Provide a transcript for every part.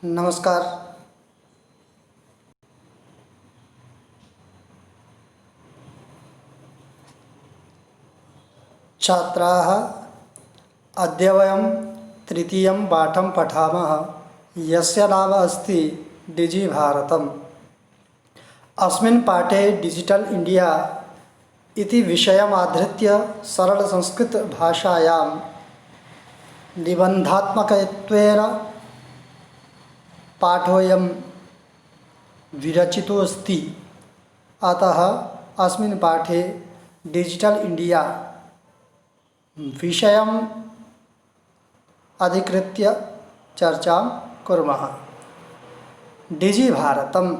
नमस्कार। छात्राः अद्य वयं तृतीयं पाठं पठामः, यस्य नाम अस्ति डिजिभारतम्। अस्मिन् पाठे डिजिटल इंडिया इति विषयमाधृत्य सरलसंस्कृतभाषायां निबन्धात्मकत्वेन पाठोऽयं विरचितो अस्ति। अतः अस्मिन् पाठे डिजिटल इंडिया विषयम् अधिकृत्य चर्चां कुर्मः। डिजिभारतम्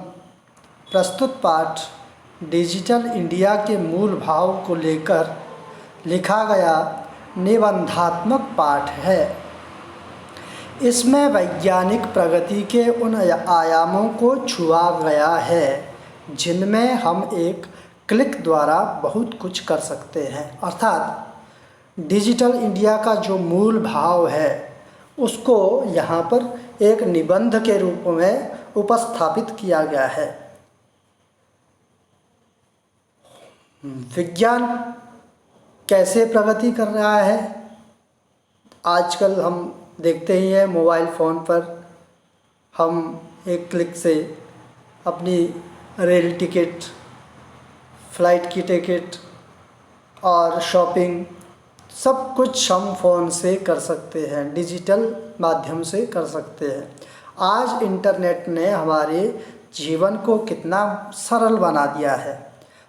प्रस्तुत पाठ डिजिटल इंडिया के मूल भाव को लेकर लिखा गया निबंधात्मक पाठ है। इसमें वैज्ञानिक प्रगति के उन आयामों को छुआ गया है जिनमें हम एक क्लिक द्वारा बहुत कुछ कर सकते हैं। अर्थात डिजिटल इंडिया का जो मूल भाव है उसको यहाँ पर एक निबंध के रूप में उपस्थापित किया गया है। विज्ञान कैसे प्रगति कर रहा है, आजकल हम देखते ही हैं। मोबाइल फ़ोन पर हम एक क्लिक से अपनी रेल टिकट, फ्लाइट की टिकट और शॉपिंग सब कुछ हम फ़ोन से कर सकते हैं, डिजिटल माध्यम से कर सकते हैं। आज इंटरनेट ने हमारे जीवन को कितना सरल बना दिया है।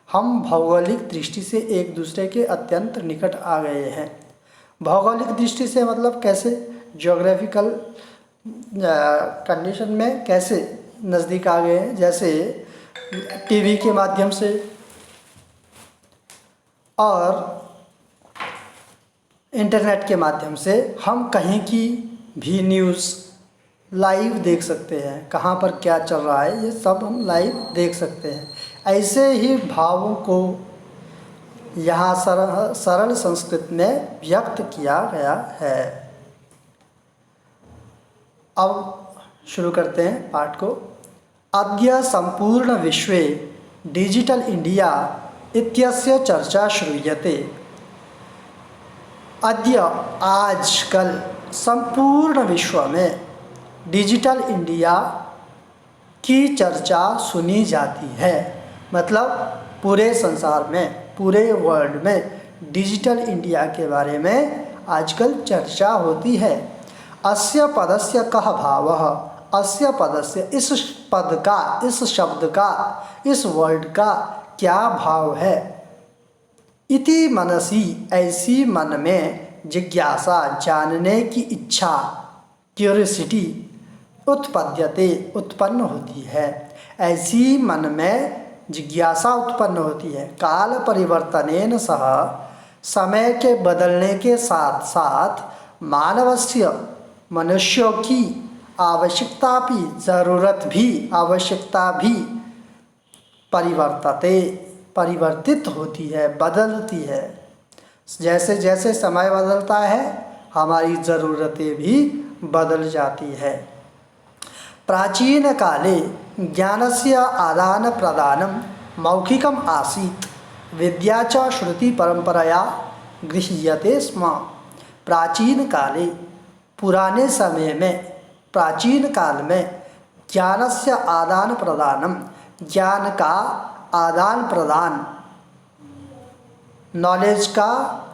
हम भौगोलिक दृष्टि से एक दूसरे के अत्यंत निकट आ गए हैं। भौगोलिक दृष्टि से मतलब कैसे, ज्योग्राफिकल कंडीशन में कैसे नज़दीक आ गए हैं, जैसे टीवी के माध्यम से और इंटरनेट के माध्यम से हम कहीं की भी न्यूज़ लाइव देख सकते हैं। कहाँ पर क्या चल रहा है ये सब हम लाइव देख सकते हैं। ऐसे ही भावों को यहाँ सरल संस्कृत में व्यक्त किया गया है। अब शुरू करते हैं पाठ को। अद्य संपूर्ण विश्वे डिजिटल इंडिया इत्यस्य चर्चा श्रूयते। अद्य आजकल संपूर्ण विश्व में डिजिटल इंडिया की चर्चा सुनी जाती है। मतलब पूरे संसार में, पूरे वर्ल्ड में डिजिटल इंडिया के बारे में आजकल चर्चा होती है। अस्य पदस्य कः भावः, अस्य पदस्य इस पद का, इस शब्द का, इस वर्ड का क्या भाव है। इति मनसी, ऐसी मन में जिज्ञासा, जानने की इच्छा, क्यूरियोसिटी उत्पद्यते, उत्पन्न होती है। ऐसी मन में जिज्ञासा उत्पन्न होती है। काल परिवर्तनेन सह, समय के बदलने के साथ साथ मानवस्य, मनुष्यों की आवश्यकता भी, ज़रूरत भी, आवश्यकता भी परिवर्तित होती है, बदलती है। जैसे जैसे समय बदलता है हमारी ज़रूरतें भी बदल जाती है। प्राचीन काले ज्ञानस्य आदान प्रदानं मौखिकम् आसीत्, विद्या च श्रुति परंपरया गृह्यते स्म। प्राचीन काले, पुराने समय में, प्राचीन काल में ज्ञानस्य आदान प्रदानम, ज्ञान का आदान प्रदान, नॉलेज का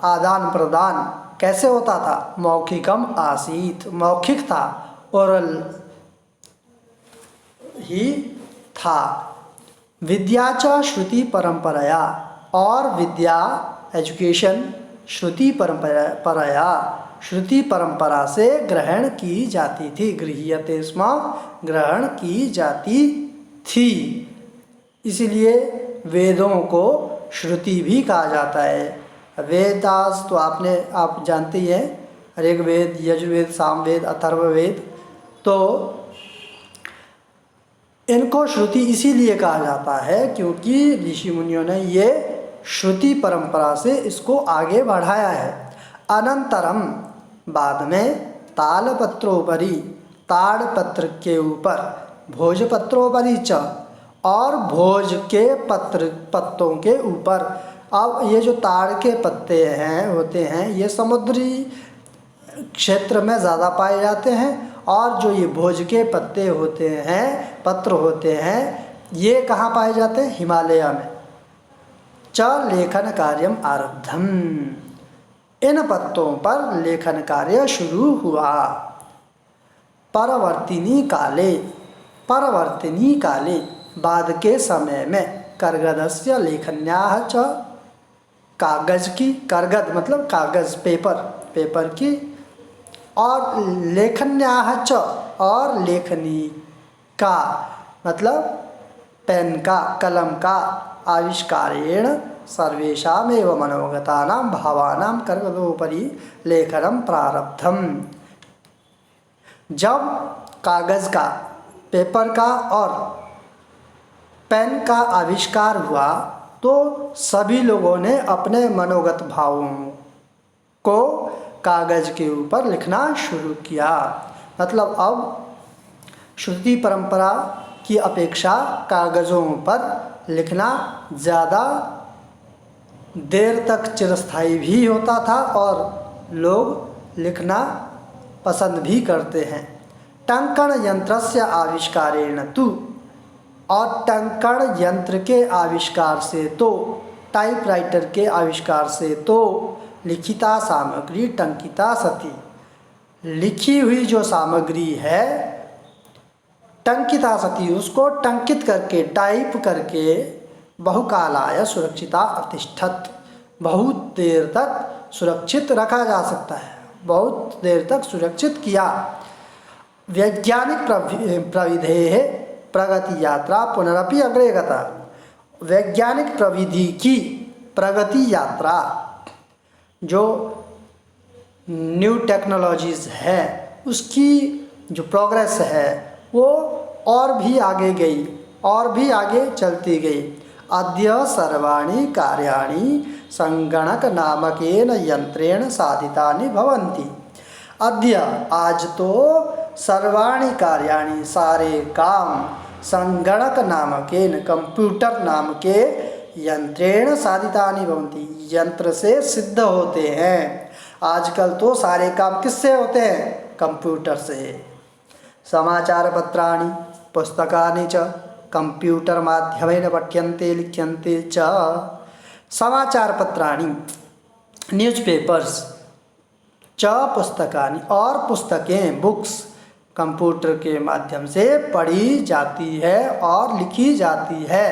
आदान प्रदान कैसे होता था। मौखिकम आसीत, मौखिक था, ओरल ही था। विद्या च श्रुति परंपराया, और विद्या, एजुकेशन, श्रुति परंपराया, श्रुति परंपरा से ग्रहण की जाती थी। गृह्यते स्म, ग्रहण की जाती थी। इसलिए वेदों को श्रुति भी कहा जाता है। वेदास तो आप जानते ही हैं, ऋग्वेद, यजुर्वेद, सामवेद, अथर्ववेद। तो इनको श्रुति इसीलिए कहा जाता है क्योंकि ऋषि मुनियों ने ये श्रुति परंपरा से इसको आगे बढ़ाया है। अनंतरम, बाद में तालपत्रोपरि, ताड़पत्र के ऊपर, भोजपत्रोपरि च, और भोज के पत्तों के ऊपर। अब ये जो ताड़ के पत्ते होते हैं ये समुद्री क्षेत्र में ज़्यादा पाए जाते हैं, और जो ये भोज के पत्ते होते हैं, पत्र होते हैं, ये कहाँ पाए जाते हैं? हिमालय में। च लेखन कार्यम आरब्धम, इन पत्तों पर लेखन कार्य शुरू हुआ। परवर्तिनी काले, परवर्तिनी काले, बाद के समय में, कर्गदस्य लेखन्याः च, कागज़ की, कर्गद मतलब कागज़, पेपर की, और लेखन्याः च, और लेखनी का मतलब पेन का, कलम का, आविष्कारेण सर्वेषामेव मनोगतानां भावानां कर्गदोपरि लेखनं प्रारब्धम। जब कागज़ का, पेपर का और पेन का आविष्कार हुआ तो सभी लोगों ने अपने मनोगत भावों को कागज़ के ऊपर लिखना शुरू किया। मतलब अब श्रुति परंपरा की अपेक्षा कागज़ों पर लिखना ज़्यादा देर तक चिरस्थायी भी होता था और लोग लिखना पसंद भी करते हैं। टंकण यंत्रस्य आविष्कारेण तु, और टंकण यंत्र के आविष्कार से तो, टाइपराइटर के आविष्कार से तो, लिखिता सामग्री टंकिता सती, लिखी हुई जो सामग्री है टंकिता सती, उसको टंकित करके, टाइप करके, बहुकालाय सुरक्षिता अतिष्ठत, बहुत देर तक सुरक्षित रखा जा सकता है, बहुत देर तक सुरक्षित किया। वैज्ञानिक प्रविधे प्रगति यात्रा पुनरपि अग्रे गता, वैज्ञानिक प्रविधि की प्रगति यात्रा, जो न्यू टेक्नोलॉजीज़ है उसकी जो प्रोग्रेस है वो और भी आगे गई, और भी आगे चलती गई। अद्य सर्वाणि कार्याणि संगणक नामकेन यंत्रेण साधितानि भवन्ति। अद्य आज तो सर्वाणि कार्याणि सारे काम संगणक नामकेन कंप्यूटर नाम के यंत्रेण साधितानि भवन्ति, यंत्र से सिद्ध होते हैं। आजकल तो सारे काम किससे होते हैं? कंप्यूटर से। समाचार पत्राणि पुस्तकानि च कंप्यूटर माध्यमेन पठ्यन्ते लिख्यन्ते च। समाचार पत्राणि न्यूज़पेपर्स, च पुस्तकानि और पुस्तकें बुक्स कंप्यूटर के माध्यम से पढ़ी जाती है और लिखी जाती है।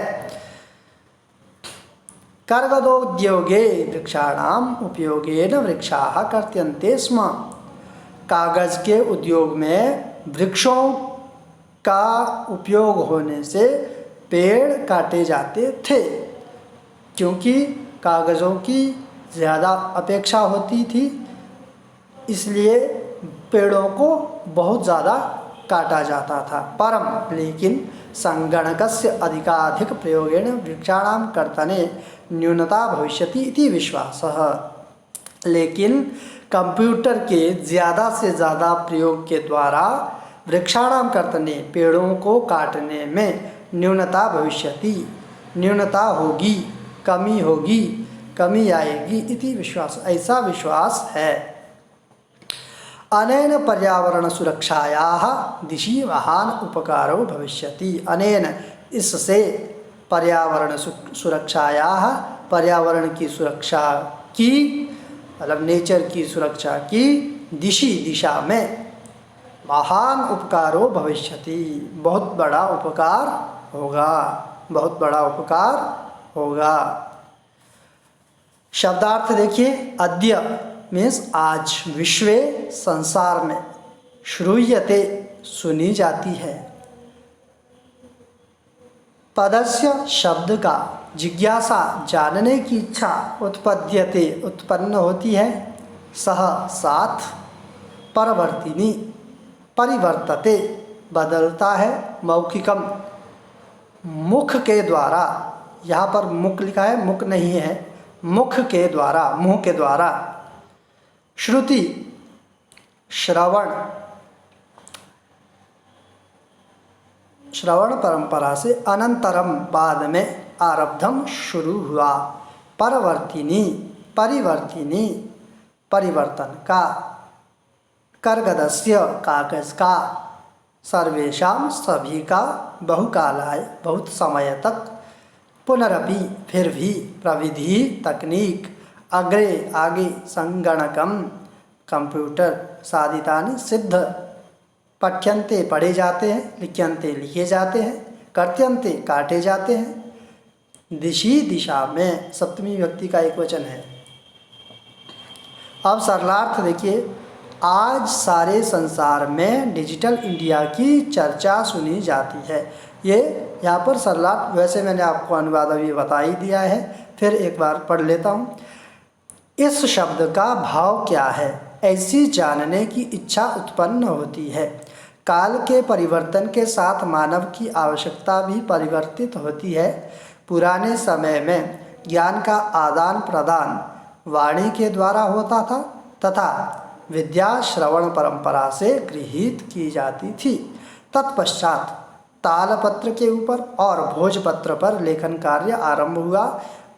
कर्गदोद्योगे वृक्षाणाम उपयोगेन वृक्षाः कर्त्यन्ते स्म। कागज़ के उद्योग में वृक्षों का उपयोग होने से पेड़ काटे जाते थे, क्योंकि कागज़ों की ज़्यादा अपेक्षा होती थी, इसलिए पेड़ों को बहुत ज़्यादा काटा जाता था। परम लेकिन संगणकस्य अधिकाधिक प्रयोगेण वृक्षाणां कर्तने न्यूनता भविष्यति इति विश्वासः। लेकिन कंप्यूटर के ज़्यादा से ज़्यादा प्रयोग के द्वारा वृक्षाणां कर्तने, पेड़ों को काटने में न्यूनता भविष्यति, न्यूनता होगी, कमी होगी, कमी आएगी इति विश्वास, ऐसा विश्वास है। अनेन पर्यावरण सुरक्षायाः दिशि महान उपकारो भविष्यति। अनेन इससे पर्यावरण सुरक्षायाः, पर्यावरण की सुरक्षा की मतलब नेचर की सुरक्षा की दिशि, दिशा में महान उपकारो भविष्यति, बहुत बड़ा उपकार होगा, बहुत बड़ा उपकार होगा। शब्दार्थ देखिए, अद्य मीन्स आज, विश्वे संसार में, श्रूयते सुनी जाती है, पदस्य शब्द का, जिज्ञासा जानने की इच्छा, उत्पद्यते उत्पन्न होती है, सह साथ, परवर्तिनी परिवर्तते बदलता है, मौखिकम मुख के द्वारा, यहाँ पर मुख लिखा है, मुख नहीं है, मुख के द्वारा, मुँह के द्वारा। श्रुति श्रवण, श्रवण परंपरा से अनंतरम बाद में आरब्धम शुरू हुआ। परवर्तिनी परिवर्तिनी परिवर्तन का, कर्गदस्य कागज का, सर्वेशाम सभी का, बहुकालाय बहुत समय तक, पुनरपि फिर भी, प्रविधि तकनीक, अग्रे आगे, संगणकम कंप्यूटर, साधितानि सिद्ध, पठ्यन्ते पढ़े जाते हैं, लिख्यन्ते लिखे जाते हैं, कर्त्यन्ते काटे जाते हैं। दिशि दिशा में सप्तमी विभक्ति का एक वचन है। अब सरलार्थ देखिए, आज सारे संसार में डिजिटल इंडिया की चर्चा सुनी जाती है। ये यहाँ पर सरलार्थ, वैसे मैंने आपको अनुवाद अभी बता ही दिया है, फिर एक बार पढ़ लेता हूँ। इस शब्द का भाव क्या है, ऐसी जानने की इच्छा उत्पन्न होती है। काल के परिवर्तन के साथ मानव की आवश्यकता भी परिवर्तित होती है। पुराने समय में ज्ञान का आदान प्रदान वाणी के द्वारा होता था तथा विद्या श्रवण परंपरा से गृहीत की जाती थी। तत्पश्चात तालपत्र के ऊपर और भोजपत्र पर लेखन कार्य आरंभ हुआ।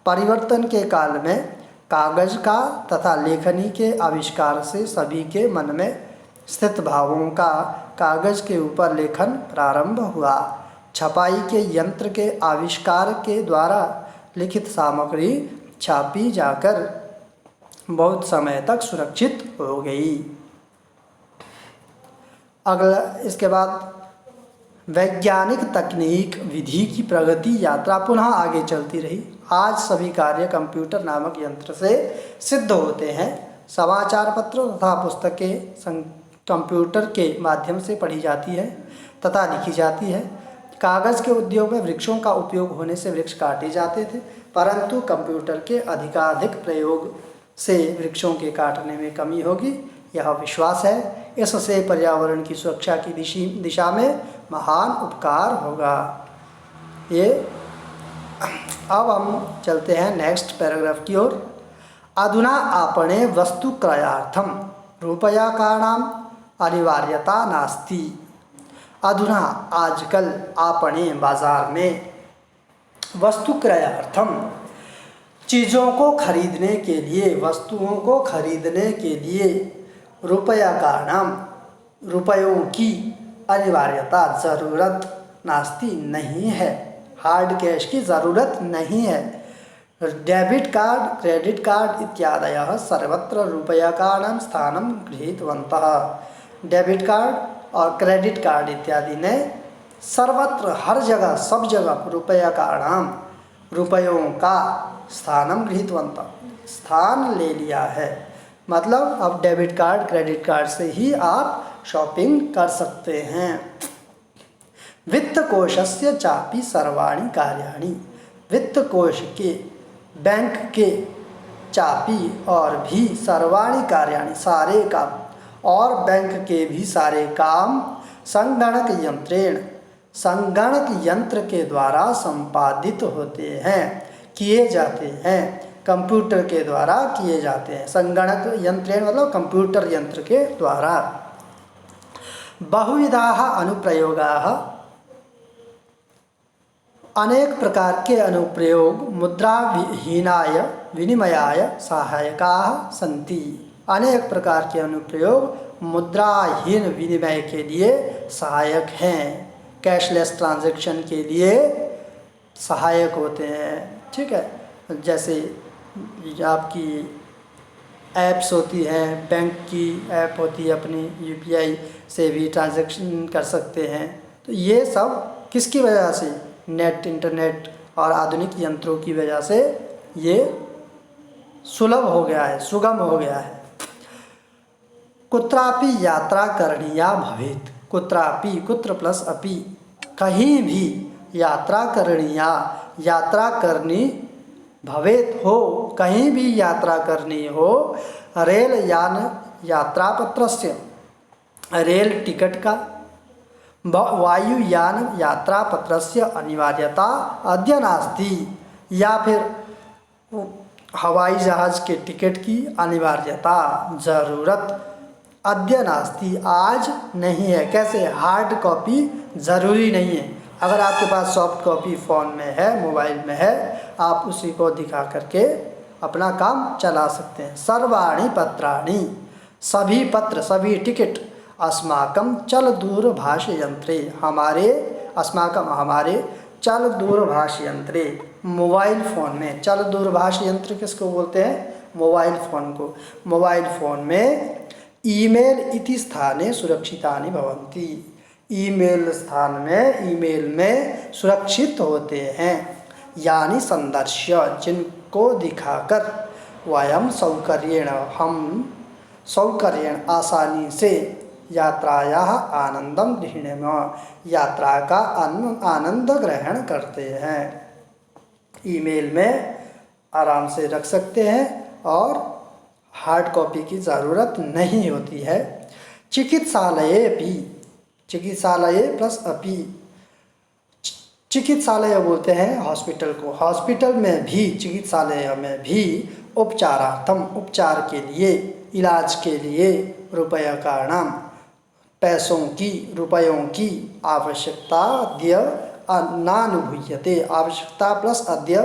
परिवर्तन के काल में कागज का तथा लेखनी के आविष्कार से सभी के मन में स्थित भावों का कागज के ऊपर लेखन प्रारंभ हुआ। छपाई के यंत्र के आविष्कार के द्वारा लिखित सामग्री छापी जाकर बहुत समय तक सुरक्षित हो गई। अगला इसके बाद वैज्ञानिक तकनीक विधि की प्रगति यात्रा पुनः आगे चलती रही। आज सभी कार्य कंप्यूटर नामक यंत्र से सिद्ध होते हैं। समाचार पत्र तथा पुस्तकें कंप्यूटर के माध्यम से पढ़ी जाती है तथा लिखी जाती है। कागज़ के उद्योग में वृक्षों का उपयोग होने से वृक्ष काटे जाते थे, परंतु कंप्यूटर के अधिकाधिक प्रयोग से वृक्षों के काटने में कमी होगी, यह विश्वास है। इससे पर्यावरण की सुरक्षा की दिशा में महान उपकार होगा। ये अब हम चलते हैं नेक्स्ट पैराग्राफ की ओर। अधुना आपणे वस्तु क्रयार्थम रूपयाकाणाम अनिवार्यता नास्ति। अधुना आजकल आपणे बाजार में वस्तु क्रयार्थम चीज़ों को खरीदने के लिए, वस्तुओं को खरीदने के लिए रुपया का नाम रुपयों की अनिवार्यता ज़रूरत नास्ति नहीं है, हार्ड कैश की ज़रूरत नहीं है। डेबिट कार्ड क्रेडिट कार्ड इत्यादयः सर्वत्र रूपयाकाणां स्थानं गृहीतवन्तः। डेबिट कार्ड और क्रेडिट कार्ड इत्यादि ने सर्वत्र हर जगह सब जगह रुपयाकाणां रुपयों का स्थानम गृहीतवन्तः स्थान ले लिया है। मतलब अब डेबिट कार्ड क्रेडिट कार्ड से ही आप शॉपिंग कर सकते हैं। वित्त कोशस्य चापि सर्वाणि कार्याणि, वित्त कोश के बैंक के चापी और भी सर्वाणि कार्याणि सारे काम, और बैंक के भी सारे काम संगणक यंत्रेण संगणक यंत्र के द्वारा संपादित होते हैं, किए जाते हैं, कंप्यूटर के द्वारा किए जाते हैं। संगणक यंत्रेण मतलब कंप्यूटर यंत्र के द्वारा। बहुविधाः अनुप्रयोगाः, अनेक प्रकार के अनुप्रयोग मुद्रा विहीनाय विनिमयाय सहायकाः सन्ति। अनेक प्रकार के अनुप्रयोग मुद्राहीन विनिमय के लिए सहायक हैं, कैशलेस ट्रांजैक्शन के लिए सहायक होते हैं। ठीक है, जैसे आपकी ऐप्स होती हैं, बैंक की ऐप होती है, अपनी यूपीआई से भी ट्रांजैक्शन कर सकते हैं। तो ये सब किसकी वजह से, नेट इंटरनेट और आधुनिक यंत्रों की वजह से ये सुलभ हो गया है, सुगम हो गया है। कुत्रापि यात्रा करणीया भवेत्, कुत्रापि कुत्र प्लस अपि, कहीं भी यात्रा करणीया यात्रा करनी भवेत् हो, कहीं भी यात्रा करनी हो, रेल यान यात्रा पत्रस्य रेल टिकट का, वायुयान यात्रा पत्रस्य अनिवार्यता अद्य नास्ति, या फिर हवाई जहाज़ के टिकट की अनिवार्यता ज़रूरत अद्य नास्ति आज नहीं है। कैसे, हार्ड कॉपी ज़रूरी नहीं है, अगर आपके पास सॉफ्ट कॉपी फ़ोन में है, मोबाइल में है, आप उसी को दिखा करके अपना काम चला सकते हैं। सर्वाणि पत्राणि, सभी पत्र, सभी टिकट, अस्माकं चल दूरभाष यंत्रे, हमारे चल दूरभाष यंत्रे, मोबाइल फ़ोन में। चल दूरभाष यंत्र किसको बोलते हैं? मोबाइल फ़ोन को। मोबाइल फ़ोन में ईमेल इति स्थाने सुरक्षितानि भवन्ति, ईमेल स्थान में, ईमेल में सुरक्षित होते हैं। यानी संदर्श्य, जिनको दिखाकर वयम सौकर्येण, हम सौकर्येण आसानी से यात्रायाः आनंदम गृह्णेम, यात्रा का आनंद ग्रहण करते हैं। ईमेल में आराम से रख सकते हैं और हार्ड कॉपी की ज़रूरत नहीं होती है। चिकित्सालये भी, चिकित्सालय प्लस अपि, चिकित्सालय बोलते हैं हॉस्पिटल को। हॉस्पिटल में भी, चिकित्सालय में भी उपचारार्थम, उपचार के लिए, इलाज के लिए, रुपयकाणां, पैसों की, रुपयों की आवश्यकता अद्य नानुभूयते, आवश्यकता प्लस अद्य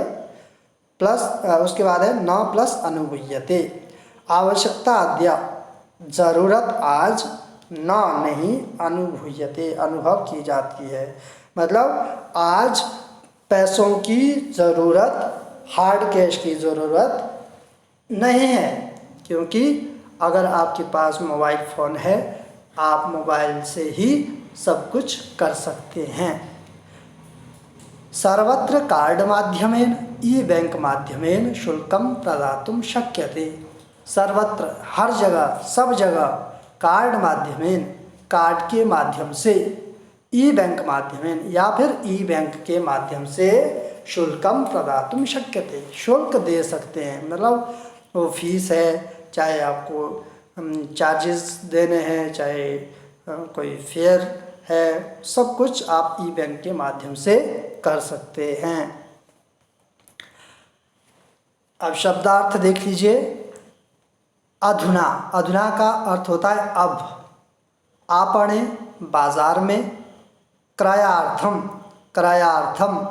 प्लस उसके बाद है न प्लस अनुभूयते, आवश्यकता अद्य ज़रूरत आज, न नहीं, अनुभूयते अनुभव की जाती है। मतलब आज पैसों की ज़रूरत, हार्ड कैश की ज़रूरत नहीं है, क्योंकि अगर आपके पास मोबाइल फ़ोन है, आप मोबाइल से ही सब कुछ कर सकते हैं। सर्वत्र कार्ड माध्यमेन, ई बैंक माध्यमेन शुल्कम प्रदातुं शक्यते। सर्वत्र, हर जगह, सब जगह, कार्ड माध्यमेन, कार्ड के माध्यम से, ई बैंक माध्यमेन या फिर ई बैंक के माध्यम से शुल्कम प्रदातुं शक्यते, शुल्क दे सकते हैं। मतलब वो फीस है, चाहे आपको चार्जेस देने हैं, चाहे कोई फेयर है, सब कुछ आप ई बैंक के माध्यम से कर सकते हैं। अब शब्दार्थ देख लीजिए। अधुना, अधुना का अर्थ होता है अब। आपणे, बाजार में। क्रयार्थम, क्रयार्थम,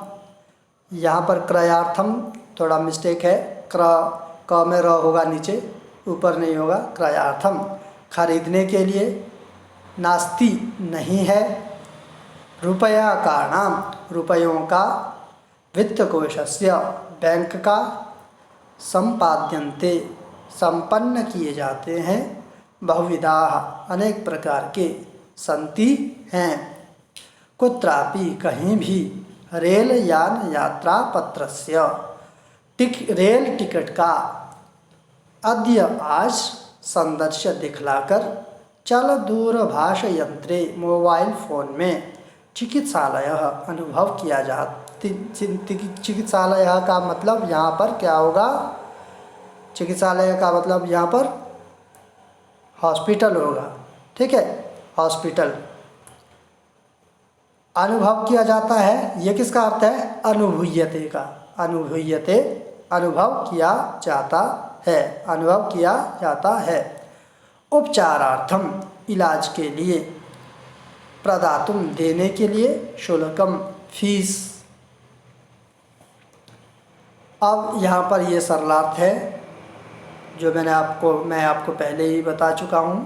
यहाँ पर क्रयार्थम थोड़ा मिस्टेक है, क में र होगा नीचे, ऊपर नहीं होगा। क्रयार्थम, खरीदने के लिए। नास्ति, नहीं है। रुपया का नाम, रुपयों का। वित्तकोशस्य, बैंक का। संपाद्यन्ते, संपन्न किए जाते हैं। बहुविधाः, अनेक प्रकार के। सन्ति, हैं। कुत्रापि, कहीं भी। रेल यान यात्रा पत्रस्य, रेल टिकट का। अद्य, आज। संदर्श्य, दिखलाकर। चल दूरभाष यंत्रे, मोबाइल फ़ोन में। चिकित्सालय, अनुभव किया जा। चिकित्सालय का मतलब यहाँ पर क्या होगा? चिकित्सालय का मतलब यहाँ पर हॉस्पिटल होगा। ठीक है, हॉस्पिटल। अनुभव किया जाता है, ये किसका अर्थ है? अनुभूयते का। अनुभूयते, अनुभव किया जाता है, अनुभव किया जाता है। उपचारार्थम, इलाज के लिए। प्रदातुम, देने के लिए। शुल्कम, फीस। अब यहाँ पर ये सरलार्थ है जो मैं आपको पहले ही बता चुका हूँ।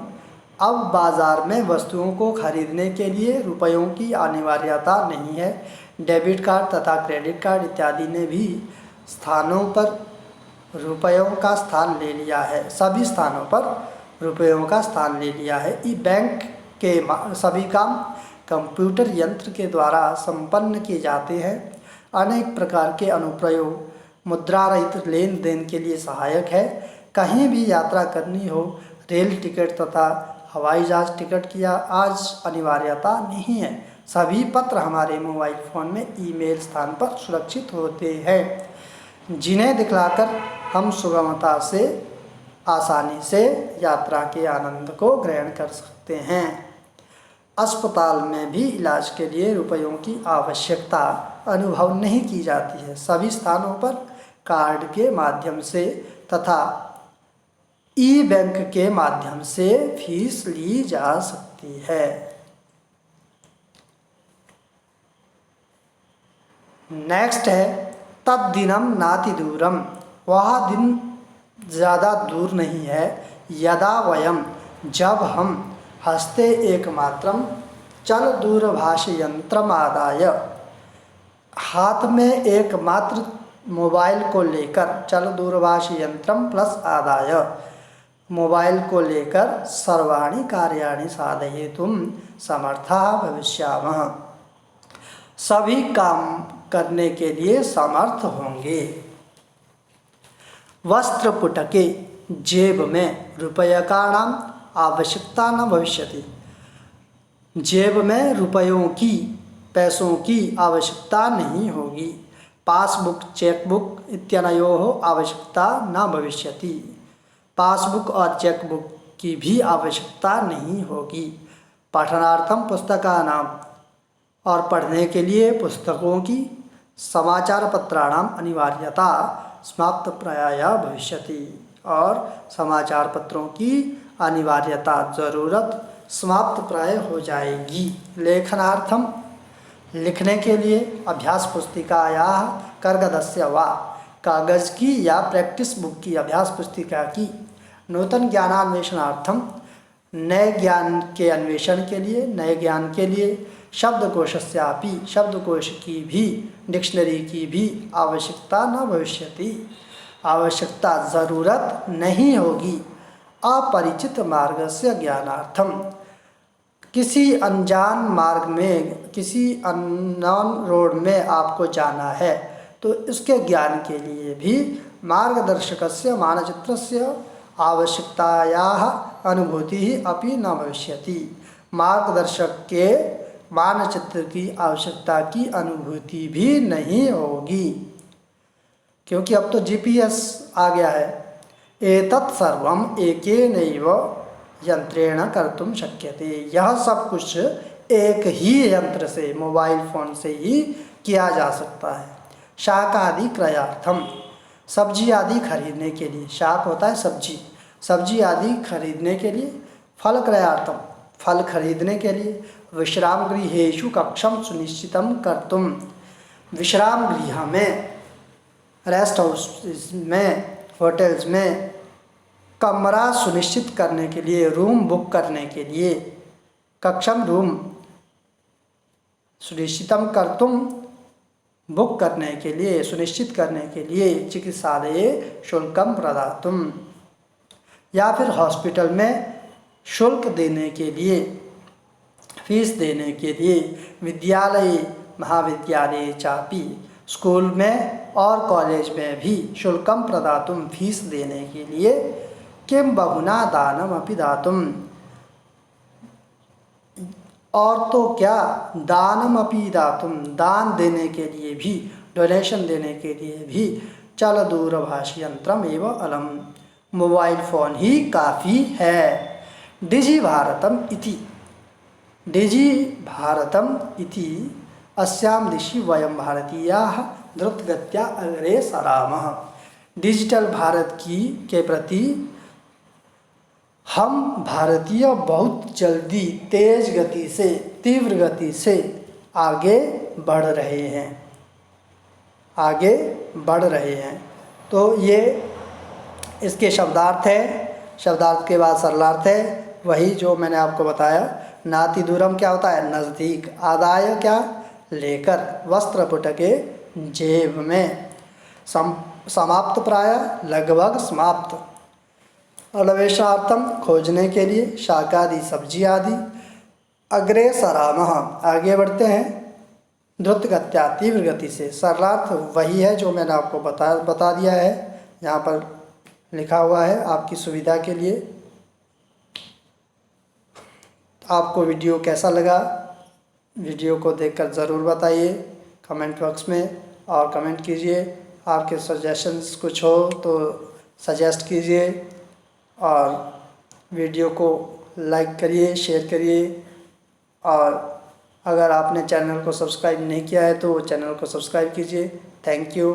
अब बाज़ार में वस्तुओं को खरीदने के लिए रुपयों की अनिवार्यता नहीं है। डेबिट कार्ड तथा क्रेडिट कार्ड इत्यादि ने भी स्थानों पर रुपयों का स्थान ले लिया है। सभी स्थानों पर रुपयों का स्थान ले लिया है। ई बैंक के सभी काम कंप्यूटर यंत्र के द्वारा संपन्न किए जाते हैं। अनेक प्रकार के अनुप्रयोग मुद्रा रहित लेन देन के लिए सहायक है। कहीं भी यात्रा करनी हो, रेल टिकट तथा हवाई जहाज टिकट की आज अनिवार्यता नहीं है। सभी पत्र हमारे मोबाइल फ़ोन में ईमेल स्थान पर सुरक्षित होते हैं, जिन्हें दिखलाकर हम सुगमता से, आसानी से यात्रा के आनंद को ग्रहण कर सकते हैं। अस्पताल में भी इलाज के लिए रुपयों की आवश्यकता अनुभव नहीं की जाती है। सभी स्थानों पर कार्ड के माध्यम से तथा ई बैंक के माध्यम से फीस ली जा सकती है। नेक्स्ट है तद्दिनम नाति दूरम, वह दिन ज़्यादा दूर नहीं है, यदा वयम, जब हम, हस्ते एकमात्रम, चल दूरभाष यंत्रम आदाय, हाथ में एकमात्र मोबाइल को लेकर, चल दूरभाष यंत्रम प्लस आदाय, मोबाइल को लेकर सर्वाणि कार्याणि साधयितुं समर्थाः भविष्यामः, सभी काम करने के लिए समर्थ होंगे। वस्त्रपुटके, जेब में, रूप्यकाणाम आवश्यकता न भविष्यति, जेब में रुपयों की, पैसों की आवश्यकता नहीं होगी। पासबुक, चेकबुक इत्यनयोः आवश्यकता न भविष्यति, पासबुक और चेकबुक की भी आवश्यकता नहीं होगी। पठनार्थम पुस्तकानाम, और पढ़ने के लिए पुस्तकों की, समाचार पत्राणाम अनिवार्यता समाप्त प्राय भविष्यति, और समाचार पत्रों की अनिवार्यता, ज़रूरत समाप्त प्राय हो जाएगी। लेखनार्थम, लिखने के लिए, अभ्यास पुस्तिकायाः कर्गदस्य वा, कागज़ की या प्रैक्टिस बुक की, अभ्यास पुस्तिका की। नूतन ज्ञानान्वेषणार्थम, नए ज्ञान के अन्वेषण के लिए, नए ज्ञान के लिए। शब्दकोशस्यापि, शब्दकोश की भी, डिक्शनरी की भी आवश्यकता न भविष्यति, आवश्यकता, ज़रूरत नहीं होगी। अपरिचित मार्गस्य ज्ञानार्थम, किसी अनजान मार्ग में, किसी अननोन रोड में आपको जाना है तो इसके ज्ञान के लिए भी मार्गदर्शकस्य मानचित्रस्य आवश्यकतायाः अनुभूतिः अपि न भविष्यति, मार्गदर्शक के मानचित्र की आवश्यकता की अनुभूति भी नहीं होगी, क्योंकि अब तो जीपीएस आ गया है। एतत् सर्वम एकेनैव यंत्रेण कर्तुम शक्यते, यह सब कुछ एक ही यंत्र से, मोबाइल फ़ोन से ही किया जा सकता है। शाकादि क्रयार्थम, सब्जी आदि खरीदने के लिए, शाक होता है सब्जी, सब्जी आदि खरीदने के लिए। फल क्रयार्थम, फल खरीदने के लिए। विश्राम गृहेषु कक्षम सुनिश्चितम कर्तुम, विश्राम गृह में, रेस्ट हाउस में, होटल्स में कमरा सुनिश्चित करने के लिए, रूम बुक करने के लिए। कक्षम, रूम, सुनिश्चितम कर्तुम, बुक करने के लिए, सुनिश्चित करने के लिए। चिकित्सालये शुल्कम प्रदातुम, या फिर हॉस्पिटल में शुल्क देने के लिए, फीस देने के लिए। विद्यालय महाविद्यालय चापी, स्कूल में और कॉलेज में भी शुल्कम प्रदातुम, फीस देने के लिए। किम बहुना दानम अपि दातुम, और तो क्या, दानम अपि दातुम, दान देने के लिए भी, डोनेशन देने के लिए भी। चल दूरभाष यंत्रम एवं अलम, मोबाइल फ़ोन ही काफ़ी है। डिजि भारतम इति, डिजि भारतम इति अस्याम दिशि वयम भारतीयाः द्रुतगत्या अग्रे सरामः, डिजिटल भारत की के प्रति हम भारतीय बहुत जल्दी, तेज गति से, तीव्र गति से आगे बढ़ रहे हैं, आगे बढ़ रहे हैं। तो ये इसके शब्दार्थ है, शब्दार्थ के बाद सरलार्थ है, वही जो मैंने आपको बताया। नाति दूरम क्या होता है, नज़दीक। आदाय क्या, लेकर। वस्त्र पुटके, जेब में। समाप्त प्राय, लगभग समाप्त। अन्वेषणार्थम, खोजने के लिए, शाकादि सब्जी आदि। अग्रे सरामः, आगे बढ़ते हैं। द्रुत गत्या, तीव्र गति से। सरलार्थ वही है जो मैंने आपको बता दिया है, यहाँ पर लिखा हुआ है आपकी सुविधा के लिए। आपको वीडियो कैसा लगा, वीडियो को देखकर ज़रूर बताइए कमेंट बॉक्स में, और कमेंट कीजिए। आपके सजेशंस कुछ हो तो सजेस्ट कीजिए, और वीडियो को लाइक करिए, शेयर करिए। और अगर आपने चैनल को सब्सक्राइब नहीं किया है तो चैनल को सब्सक्राइब कीजिए। Thank you.